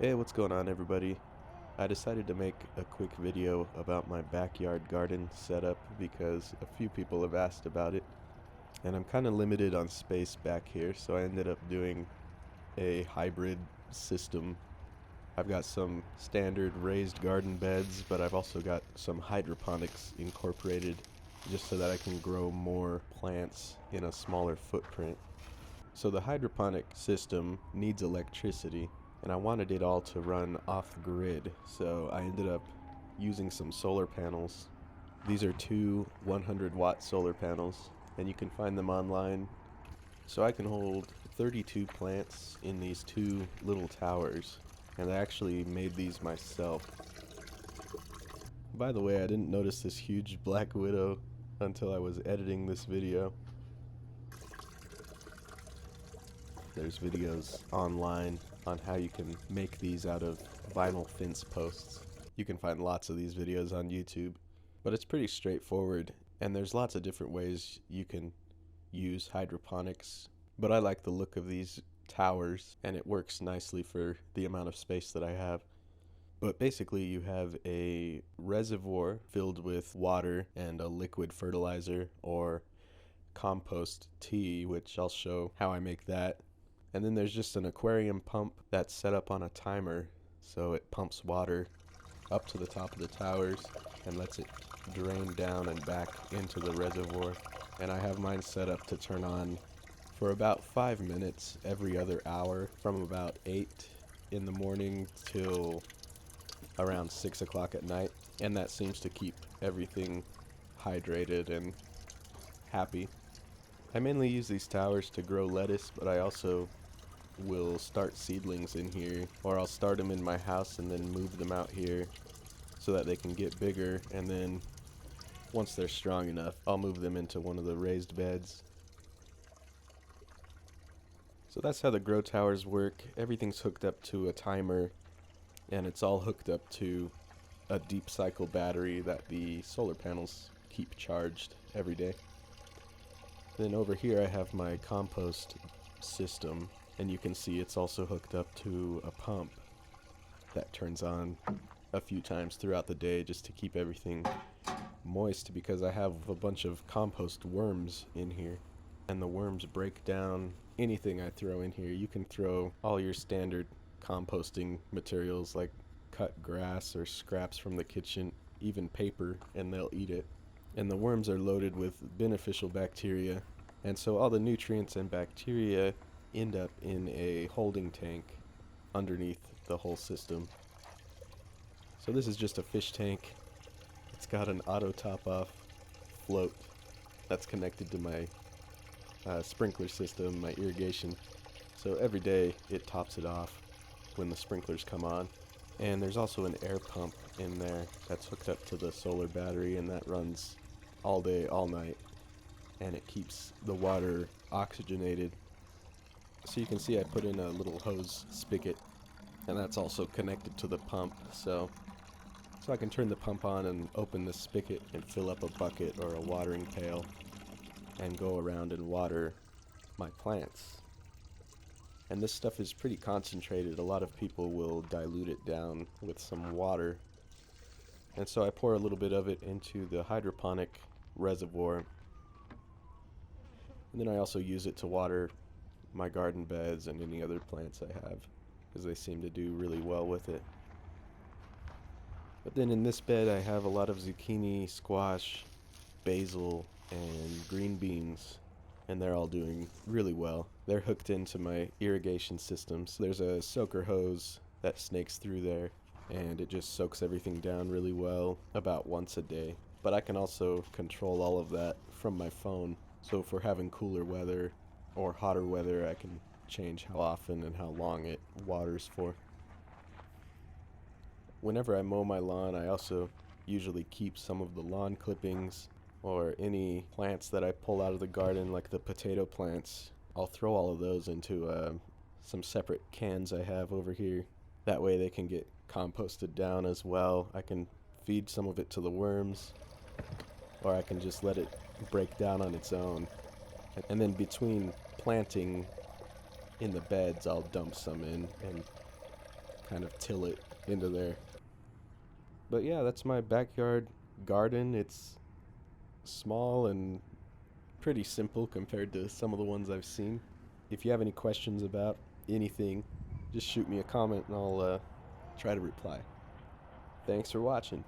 Hey, what's going on, everybody? I decided to make a quick video about my backyard garden setup because a few people have asked about it, and I'm kind of limited on space back here, so I ended up doing a hybrid system. I've got some standard raised garden beds, but I've also got some hydroponics incorporated just so that I can grow more plants in a smaller footprint. So the hydroponic system needs electricity, and I wanted it all to run off grid, so I ended up using some solar panels. These are two 100-watt solar panels, and you can find them online. So I can hold 32 plants in these two little towers, and I actually made these myself. By the way, I didn't notice this huge black widow until I was editing this video. There's videos online on how you can make these out of vinyl fence posts. You can find lots of these videos on YouTube, but it's pretty straightforward, and there's lots of different ways you can use hydroponics. But I like the look of these towers, and it works nicely for the amount of space that I have. But basically you have a reservoir filled with water and a liquid fertilizer or compost tea, which I'll show how I make that. And then there's just an aquarium pump that's set up on a timer, so it pumps water up to the top of the towers and lets it drain down and back into the reservoir. And I have mine set up to turn on for about 5 minutes every other hour, from about 8 in the morning till around 6 o'clock at night. And that seems to keep everything hydrated and happy. I mainly use these towers to grow lettuce, but I also will start seedlings in here, or I'll start them in my house and then move them out here so that they can get bigger, and then once they're strong enough, I'll move them into one of the raised beds. So that's how the grow towers work. Everything's hooked up to a timer, and it's all hooked up to a deep cycle battery that the solar panels keep charged every day. Then over here I have my compost system, and you can see it's also hooked up to a pump that turns on a few times throughout the day just to keep everything moist, because I have a bunch of compost worms in here, and the worms break down anything I throw in here. You can throw all your standard composting materials like cut grass or scraps from the kitchen, even paper, and they'll eat it. And the worms are loaded with beneficial bacteria, and so all the nutrients and bacteria end up in a holding tank underneath the whole system. So this is just a fish tank. It's got an auto top off float that's connected to my sprinkler system, my irrigation. So every day it tops it off when the sprinklers come on. And there's also an air pump in there that's hooked up to the solar battery, and that runs all day, all night, and it keeps the water oxygenated. So you can see I put in a little hose spigot, and that's also connected to the pump, so I can turn the pump on and open the spigot and fill up a bucket or a watering pail and go around and water my plants. And this stuff is pretty concentrated. A lot of people will dilute it down with some water, and so I pour a little bit of it into the hydroponic reservoir, and then I also use it to water my garden beds and any other plants I have, because they seem to do really well with it. But then in this bed I have a lot of zucchini, squash, basil, and green beans, and they're all doing really well. They're hooked into my irrigation system, so there's a soaker hose that snakes through there, and it just soaks everything down really well about once a day. But I can also control all of that from my phone, so if we're having cooler weather or hotter weather, I can change how often and how long it waters for. Whenever I mow my lawn, I also usually keep some of the lawn clippings or any plants that I pull out of the garden, like the potato plants. I'll throw all of those into some separate cans I have over here. That way they can get composted down as well. I can feed some of it to the worms, or I can just let it break down on its own. And then between planting in the beds, I'll dump some in, and kind of till it into there. But yeah, that's my backyard garden. It's small and pretty simple compared to some of the ones I've seen. If you have any questions about anything, just shoot me a comment and I'll try to reply. Thanks for watching.